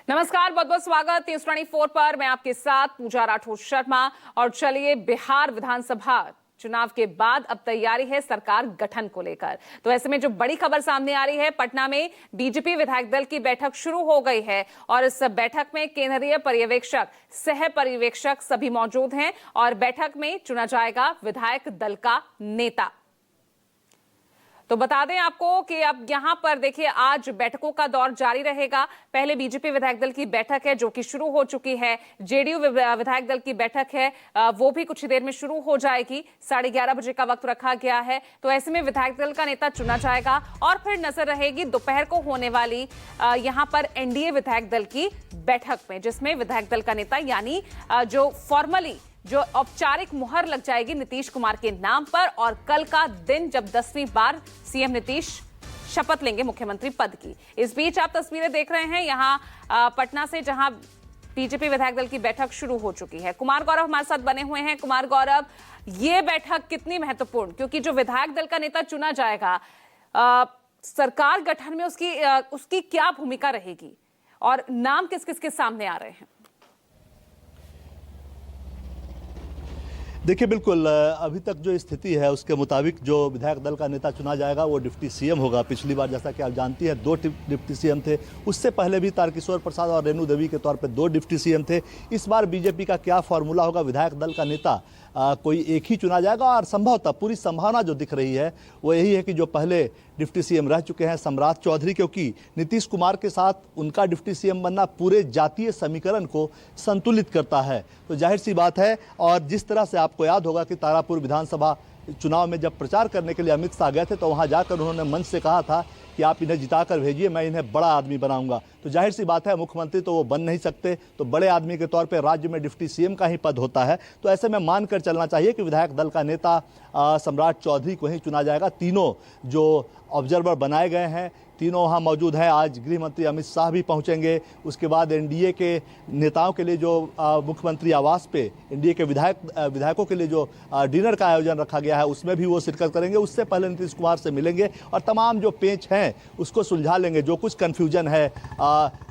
नमस्कार, बहुत बहुत स्वागत न्यूज़ 24 पर। मैं आपके साथ पूजा राठौर शर्मा। और चलिए, बिहार विधानसभा चुनाव के बाद अब तैयारी है सरकार गठन को लेकर। तो ऐसे में जो बड़ी खबर सामने आ रही है, पटना में बीजेपी विधायक दल की बैठक शुरू हो गई है और इस बैठक में केंद्रीय पर्यवेक्षक, सह पर्यवेक्षक सभी मौजूद हैं और बैठक में चुना जाएगा विधायक दल का नेता। तो बता दें आपको कि अब यहां पर देखिए, आज बैठकों का दौर जारी रहेगा। पहले बीजेपी विधायक दल की बैठक है जो कि शुरू हो चुकी है। जेडीयू विधायक दल की बैठक है, वो भी कुछ ही देर में शुरू हो जाएगी। 11:30 बजे का वक्त रखा गया है। तो ऐसे में विधायक दल का नेता चुना जाएगा और फिर नजर रहेगी दोपहर को होने वाली यहां पर एनडीए विधायक दल की बैठक में, जिसमें विधायक दल का नेता यानी जो फॉर्मली जो औपचारिक मुहर लग जाएगी नीतीश कुमार के नाम पर। और कल का दिन जब 10वीं बार सीएम नीतीश शपथ लेंगे मुख्यमंत्री पद की। इस बीच आप तस्वीरें देख रहे हैं यहां पटना से, जहां बीजेपी विधायक दल की बैठक शुरू हो चुकी है। कुमार गौरव हमारे साथ बने हुए हैं। कुमार गौरव, ये बैठक कितनी महत्वपूर्ण, क्योंकि जो विधायक दल का नेता चुना जाएगा, सरकार गठन में उसकी क्या भूमिका रहेगी और नाम किस किस के सामने आ रहे हैं? देखिए, बिल्कुल अभी तक जो स्थिति है उसके मुताबिक जो विधायक दल का नेता चुना जाएगा वो डिप्टी सीएम होगा। पिछली बार जैसा कि आप जानती हैं 2 डिप्टी सीएम थे, उससे पहले भी तारकिशोर प्रसाद और रेणु देवी के तौर पे 2 डिप्टी सीएम थे। इस बार बीजेपी का क्या फॉर्मूला होगा, विधायक दल का नेता कोई एक ही चुना जाएगा। और संभवतः पूरी संभावना जो दिख रही है वो यही है कि जो पहले डिप्टी सीएम रह चुके हैं सम्राट चौधरी, क्योंकि नीतीश कुमार के साथ उनका डिप्टी सीएम बनना पूरे जातीय समीकरण को संतुलित करता है। तो जाहिर सी बात है। और जिस तरह से आपको याद होगा कि तारापुर विधानसभा चुनाव में जब प्रचार करने के लिए अमित शाह गए थे तो वहां जाकर उन्होंने मंच से कहा था कि आप इन्हें जिताकर भेजिए, मैं इन्हें बड़ा आदमी बनाऊंगा। तो जाहिर सी बात है, मुख्यमंत्री तो वो बन नहीं सकते, तो बड़े आदमी के तौर पे राज्य में डिप्टी सीएम का ही पद होता है। तो ऐसे में मानकर चलना चाहिए कि विधायक दल का नेता सम्राट चौधरी को ही चुना जाएगा। तीनों जो ऑब्जर्वर बनाए गए हैं, तीनों वहाँ मौजूद हैं। आज गृह मंत्री अमित शाह भी पहुँचेंगे। उसके बाद एनडीए के नेताओं के लिए जो मुख्यमंत्री आवास पे एनडीए के विधायकों के लिए जो डिनर का आयोजन रखा गया है उसमें भी वो शिरकत करेंगे। उससे पहले नीतीश कुमार से मिलेंगे और तमाम जो पेच हैं उसको सुलझा लेंगे। जो कुछ कन्फ्यूजन है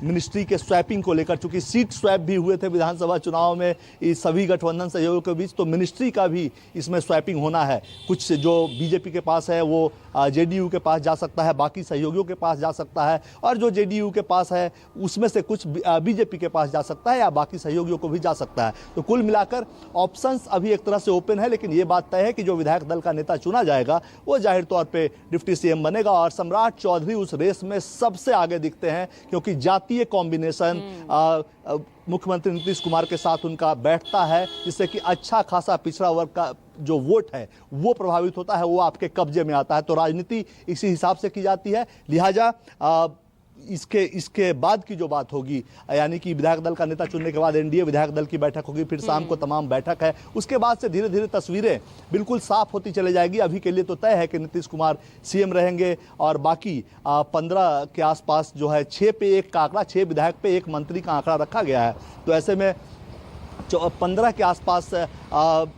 मिनिस्ट्री के स्वैपिंग को लेकर, चूंकि सीट स्वैप भी हुए थे विधानसभा चुनाव में इस सभी गठबंधन सहयोगियों के बीच, तो मिनिस्ट्री का भी इसमें स्वैपिंग होना है। कुछ जो बीजेपी के पास है वो जेडीयू के पास जा सकता है, बाकी सहयोगियों के पास जा सकता है, और जो जेडीयू के पास है उसमें से कुछ बीजेपी के पास जा सकता है या बाकी सहयोगियों को भी जा सकता है। तो कुल मिलाकर ऑप्शंस अभी एक तरह से ओपन है। लेकिन ये बात तय है कि जो विधायक दल का नेता चुना जाएगा वो जाहिर तौर पे डिप्टी सीएम बनेगा। और सम्राट चौधरी उस रेस में सबसे आगे दिखते हैं, क्योंकि जातीय कॉम्बिनेशन मुख्यमंत्री नीतीश कुमार के साथ उनका बैठता है, जिससे कि अच्छा खासा पिछड़ा वर्ग का जो वोट है वो प्रभावित होता है, वो आपके कब्जे में आता है। तो राजनीति इसी हिसाब से की जाती है। लिहाजा इसके बाद की जो बात होगी, यानी कि विधायक दल का नेता चुनने के बाद एनडीए विधायक दल की बैठक होगी, फिर शाम को तमाम बैठक है। उसके बाद से धीरे धीरे तस्वीरें बिल्कुल साफ होती चली जाएगी। अभी के लिए तो तय है कि नीतीश कुमार सीएम रहेंगे और बाकी 15 के आसपास जो है 6 पे 1 का आंकड़ा, 6 विधायक पे 1 मंत्री का आंकड़ा रखा गया है। तो ऐसे में 15 के आसपास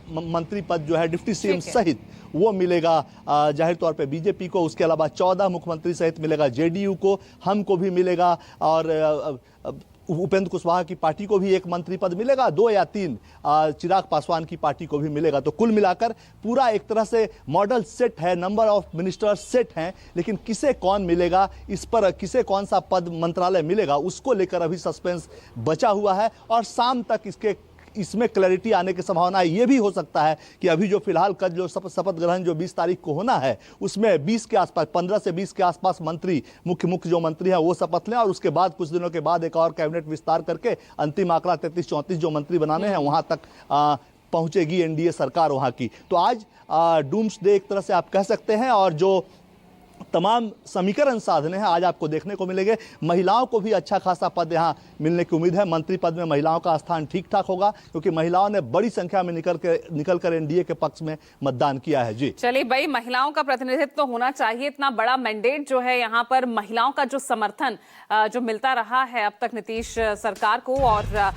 मंत्री पद जो है डिप्टी सीएम सहित वो मिलेगा जाहिर तौर पे बीजेपी को। उसके अलावा 14 मुख्यमंत्री सहित मिलेगा जेडीयू को, हमको भी मिलेगा, और उपेंद्र कुशवाहा की पार्टी को भी 1 मंत्री पद मिलेगा, 2 या 3 चिराग पासवान की पार्टी को भी मिलेगा। तो कुल मिलाकर पूरा एक तरह से मॉडल सेट है, नंबर ऑफ मिनिस्टर्स सेट हैं। लेकिन किसे कौन मिलेगा, इस पर किसे कौन सा पद मंत्रालय मिलेगा, उसको लेकर अभी सस्पेंस बचा हुआ है। और शाम तक इसमें क्लैरिटी आने की संभावना ये भी हो सकता है कि अभी जो फिलहाल कल जो शपथ ग्रहण जो 20 तारीख को होना है उसमें 20 के आसपास, 15 से 20 के आसपास मंत्री, मुख्य जो मंत्री हैं वो शपथ लें, और उसके बाद कुछ दिनों के बाद एक और कैबिनेट विस्तार करके अंतिम आंकड़ा 33-34 जो मंत्री बनाने हैं वहां तक पहुंचेगी एनडीए सरकार वहां की। तो आज डूम्सडे एक तरह से आप कह सकते हैं। और जो तमाम समीकरण साधने हैं आज आपको देखने को मिलेंगे। महिलाओं को भी अच्छा खासा पद यहां मिलने की उम्मीद है। मंत्री पद में महिलाओं का स्थान ठीक ठाक होगा, क्योंकि महिलाओं ने बड़ी संख्या में निकल कर एनडीए के पक्ष में मतदान किया है। जी चलिए भाई, महिलाओं का प्रतिनिधित्व तो होना चाहिए। इतना बड़ा मैंडेट जो है यहाँ पर, महिलाओं का जो समर्थन जो मिलता रहा है अब तक नीतीश सरकार को, और